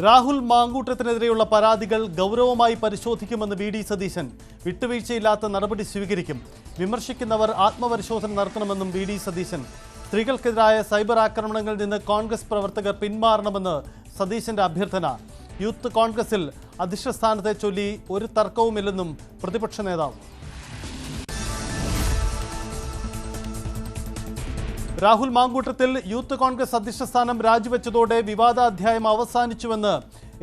രാഹുൽ മാങ്കൂട്ടത്തിനെതിരെയുള്ള പരാതികൾ ഗൗരവമായി പരിശോധിക്കുമെന്ന് വി ഡി സതീശൻ. വിട്ടുവീഴ്ചയില്ലാത്ത നടപടി സ്വീകരിക്കും. വിമർശിക്കുന്നവർ ആത്മപരിശോധന നടത്തണമെന്നും വി ഡി സതീശൻ. സ്ത്രീകൾക്കെതിരായ സൈബർ ആക്രമണങ്ങളിൽ നിന്ന് കോൺഗ്രസ് പ്രവർത്തകർ പിന്മാറണമെന്ന് സതീശന്റെ അഭ്യർത്ഥന. യൂത്ത് കോൺഗ്രസിൽ അധ്യക്ഷസ്ഥാനത്തെ ചൊല്ലി ഒരു തർക്കവുമില്ലെന്നും പ്രതിപക്ഷ നേതാവ്. രാഹുൽ മാങ്കൂട്ടത്തിൽ യൂത്ത് കോൺഗ്രസ് അധ്യക്ഷസ്ഥാനം രാജിവെച്ചതോടെ വിവാദാധ്യായം അവസാനിച്ചുവെന്ന്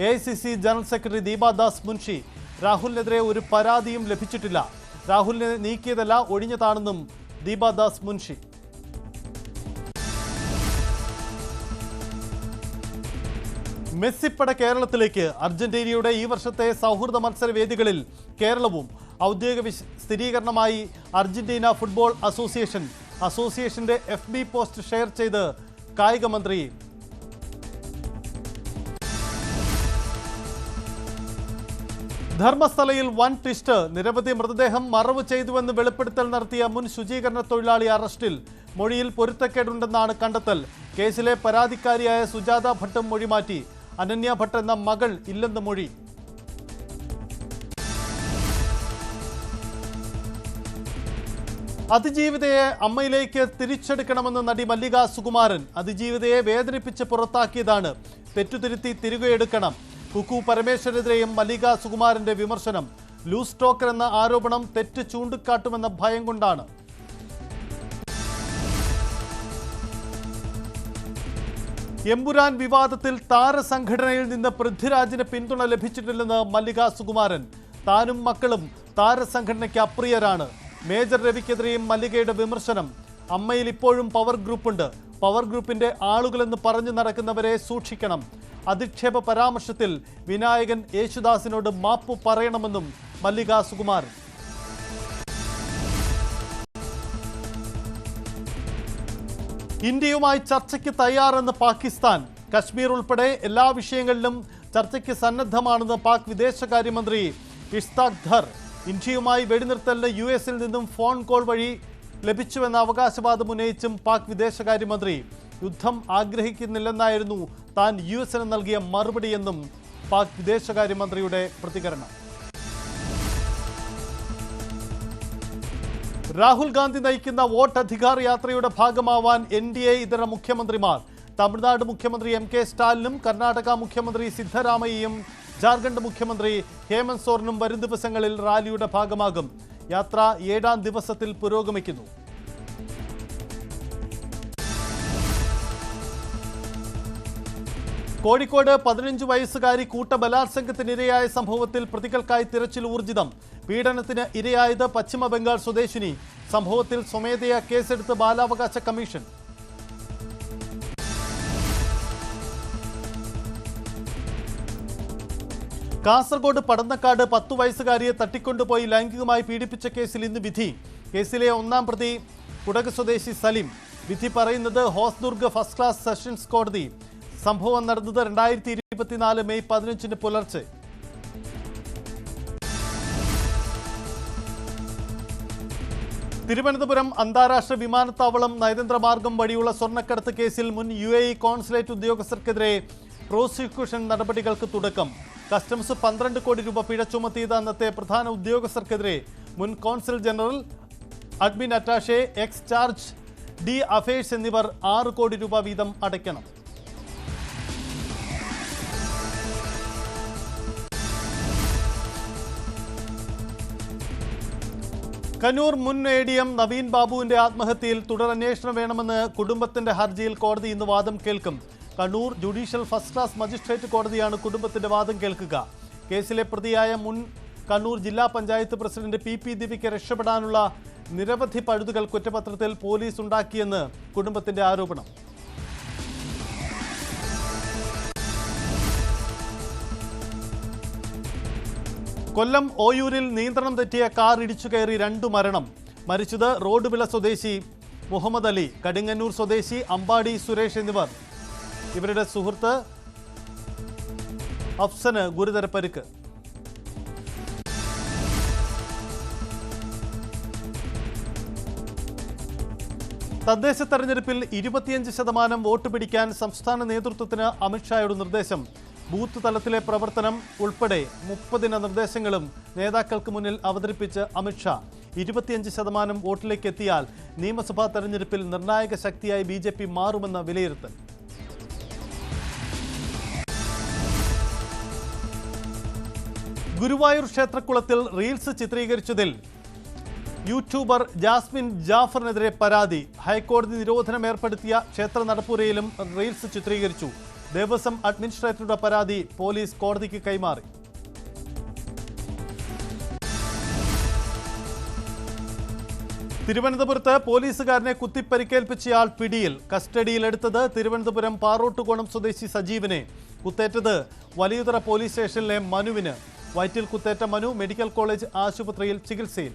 AICC general secretary Deepa Das Munshi. രാഹുലിനെതിരെ ഒരു പരാതിയും ലഭിച്ചിട്ടില്ല. രാഹുലിനെ നീക്കിയതല്ല, ഒഴിഞ്ഞതാണെന്നും ദീപാദാസ് മുൻഷി. മെസ്സിപ്പട കേരളത്തിലേക്ക്. അർജന്റീനയുടെ ഈ വർഷത്തെ സൗഹൃദ മത്സരവേദികളിൽ കേരളവും. ഔദ്യോഗിക സ്ഥിരീകരണമായി അർജന്റീന ഫുട്ബോൾ അസോസിയേഷന്റെ FB പോസ്റ്റ് ഷെയർ ചെയ്ത് കായിക മന്ത്രി. ധർമ്മസ്ഥലയിൽ വൻ ട്വിസ്റ്റ്. നിരവധി മൃതദേഹം മറവ് ചെയ്തുവെന്ന് വെളിപ്പെടുത്തൽ നടത്തിയ മുൻ ശുചീകരണ തൊഴിലാളി അറസ്റ്റിൽ. മൊഴിയിൽ പൊരുത്തക്കേടുണ്ടെന്നാണ് കണ്ടെത്തൽ. കേസിലെ പരാതിക്കാരിയായ സുജാത ഭട്ടും മൊഴി മാറ്റി. അനന്യ ഭട്ട് എന്ന മകൾ ഇല്ലെന്ന് മൊഴി. അതിജീവിതയെ അമ്മയിലേക്ക് തിരിച്ചെടുക്കണമെന്ന് നടി മല്ലിക സുകുമാരൻ. അതിജീവിതയെ വേദനിപ്പിച്ച് പുറത്താക്കിയതാണ്, തെറ്റുതിരുത്തി തിരികെയെടുക്കണം. കുക്കു പരമേശ്വരനെതിരെയും മല്ലിക സുകുമാരന്റെ വിമർശനം. ലൂസ് ടോക്കർ എന്ന ആരോപണം തെറ്റ് ചൂണ്ടിക്കാട്ടുമെന്ന ഭയം കൊണ്ടാണ്. എമ്പുരാൻ വിവാദത്തിൽ താരസംഘടനയിൽ നിന്ന് പൃഥ്വിരാജിന് പിന്തുണ ലഭിച്ചിട്ടില്ലെന്ന് മല്ലിക സുകുമാരൻ. താനും മക്കളും താരസംഘടനയ്ക്ക് അപ്രിയരാണ്. മേജർ രവിക്കെതിരെയും മല്ലികയുടെ വിമർശനം. അമ്മയിൽ ഇപ്പോഴും പവർ ഗ്രൂപ്പുണ്ട്. പവർ ഗ്രൂപ്പിന്റെ ആളുകളെന്ന് പറഞ്ഞു നടക്കുന്നവരെ സൂക്ഷിക്കണം. അധിക്ഷേപ പരാമർശത്തിൽ വിനായകൻ യേശുദാസിനോട് മാപ്പ് പറയണമെന്നും മല്ലിക സുകുമാരൻ. ഇന്ത്യയുമായി ചർച്ചയ്ക്ക് തയ്യാറെന്ന് പാകിസ്ഥാൻ. കശ്മീർ ഉൾപ്പെടെ എല്ലാ വിഷയങ്ങളിലും ചർച്ചയ്ക്ക് സന്നദ്ധമാണെന്ന് പാക് വിദേശകാര്യമന്ത്രി ഇഷ്താഖ് ധർ. ഇന്ത്യയുമായി വെടിനിർത്തലിന് US-ൽ നിന്നും ഫോൺ കോൾ വഴി ലഭിച്ചുവെന്ന അവകാശവാദം ഉന്നയിച്ചും പാക് വിദേശകാര്യമന്ത്രി. യുദ്ധം ആഗ്രഹിക്കുന്നില്ലെന്നായിരുന്നു താൻ US-ന് നൽകിയ മറുപടിയെന്നും പാക് വിദേശകാര്യമന്ത്രിയുടെ പ്രതികരണം. രാഹുൽ ഗാന്ധി നയിക്കുന്ന വോട്ട് അധികാർ യാത്രയുടെ ഭാഗമാവാൻ NDA ഇതര മുഖ്യമന്ത്രിമാർ. തമിഴ്നാട് മുഖ്യമന്ത്രി MK സ്റ്റാലിനും കർണാടക മുഖ്യമന്ത്രി സിദ്ധരാമയ്യയും ജാർഖണ്ഡ് മുഖ്യമന്ത്രി ഹേമന്ത് സോറനും വരും ദിവസങ്ങളിൽ റാലിയുടെ ഭാഗമാകും. യാത്ര 7ാം ദിവസത്തിൽ പുരോഗമിക്കുന്നു. കോഴിക്കോട് 15 വയസ്സുകാരി കൂട്ടബലാത്സംഗത്തിനിരയായ സംഭവത്തിൽ പ്രതികൾക്കായി തിരച്ചിൽ ഊർജിതം. പീഡനത്തിന് ഇരയായത് പശ്ചിമ ബംഗാൾ സ്വദേശിനി. സംഭവത്തിൽ സ്വമേധയാ കേസെടുത്ത് ബാലാവകാശ കമ്മീഷൻ. കാസർഗോഡ് പടന്നക്കാട് 10 വയസ്സുകാരിയെ തട്ടിക്കൊണ്ടുപോയി ലൈംഗികമായി പീഡിപ്പിച്ച കേസിൽ ഇന്ന് വിധി. കേസിലെ 1ാം പ്രതി കുടക് സ്വദേശി സലിം. വിധി പറയുന്നത് ഹോസ്ദുർഗ് ഫസ്റ്റ് ക്ലാസ് സെഷൻസ് കോടതി. സംഭവം നടന്നത് 2024 മെയ് 15 പുലർച്ചെ. തിരുവനന്തപുരം അന്താരാഷ്ട്ര വിമാനത്താവളം നയതന്ത്രമാർഗം വഴിയുള്ള സ്വർണ്ണക്കടത്ത് കേസിൽ മുൻ UAE കോൺസുലേറ്റ് ഉദ്യോഗസ്ഥർക്കെതിരെ പ്രോസിക്യൂഷൻ നടപടികൾക്ക് തുടക്കം. കസ്റ്റംസ് 12 കോടി രൂപ പിഴ ചുമത്തിയത് അന്നത്തെ പ്രധാന ഉദ്യോഗസ്ഥർക്കെതിരെ. മുൻ consul general, admin attache, ex charge d' affaires എന്നിവർ 6 കോടി രൂപ വീതം അടയ്ക്കണം. കണ്ണൂർ മുൻ ADM നവീൻ ബാബുവിന്റെ ആത്മഹത്യയിൽ തുടരന്വേഷണം വേണമെന്ന് കുടുംബത്തിന്റെ ഹർജിയിൽ കോടതി ഇന്ന് വാദം കേൾക്കും. Kannur judicial first class magistrate കോടതിയാണ് കുടുംബത്തിന്റെ വാദം കേൾക്കുക. കേസിലെ പ്രതിയായ മുൻ കണ്ണൂർ ജില്ലാ പഞ്ചായത്ത് പ്രസിഡന്റ് PP ദിവ്യയ്ക്ക് രക്ഷപ്പെടാനുള്ള നിരവധി പഴുതുകൾ കുറ്റപത്രത്തിൽ പോലീസ് ഉണ്ടാക്കിയെന്ന് കുടുംബത്തിന്റെ ആരോപണം. കൊല്ലം ഓയൂരിൽ നിയന്ത്രണം തെറ്റിയ കാർ ഇടിച്ചു കയറി 2 മരണം. മരിച്ചത് റോഡുവിള സ്വദേശി മുഹമ്മദ് അലി, കടിങ്ങന്നൂർ സ്വദേശി അമ്പാടി സുരേഷ് എന്നിവർ. ഇവരുടെ സുഹൃത്ത് അഫ്സന് ഗുരുതര പരിക്ക്. തദ്ദേശ തെരഞ്ഞെടുപ്പിൽ 25% വോട്ട് പിടിക്കാൻ സംസ്ഥാന നേതൃത്വത്തിന് അമിത്ഷായുടെ നിർദ്ദേശം. ബൂത്ത് തലത്തിലെ പ്രവർത്തനം ഉൾപ്പെടെ 30 നിർദ്ദേശങ്ങളും നേതാക്കൾക്ക് മുന്നിൽ അവതരിപ്പിച്ച് അമിത്ഷാ. 25% വോട്ടിലേക്ക് എത്തിയാൽ നിയമസഭാ തെരഞ്ഞെടുപ്പിൽ നിർണായക ശക്തിയായി BJP മാറുമെന്ന വിലയിരുത്തൽ. ഗുരുവായൂർ ക്ഷേത്രക്കുളത്തിൽ റീൽസ് ചിത്രീകരിച്ചതിൽ യൂട്യൂബർ ജാസ്മിൻ ജാഫറിനെതിരെ പരാതി. ഹൈക്കോടതി നിരോധനം ഏർപ്പെടുത്തിയ ക്ഷേത്ര നടപ്പുരയിലും റീൽസ് ചിത്രീകരിച്ചു. ദേവസ്വം അഡ്മിനിസ്ട്രേറ്ററുടെ പരാതി പോലീസ് കോടതിക്ക് കൈമാറി. തിരുവനന്തപുരത്ത് പോലീസുകാരനെ കുത്തിപ്പരിക്കേൽപ്പിച്ചയാൾ പിടിയിൽ. കസ്റ്റഡിയിലെടുത്തത് തിരുവനന്തപുരം പാറോട്ടുകോണം സ്വദേശി സജീവിനെ. കുത്തേറ്റത് വലിയുതറ പോലീസ് സ്റ്റേഷനിലെ മനുവിന്. വയറ്റിൽ കുത്തേറ്റ മനു മെഡിക്കൽ കോളേജ് ആശുപത്രിയിൽ ചികിത്സയിൽ.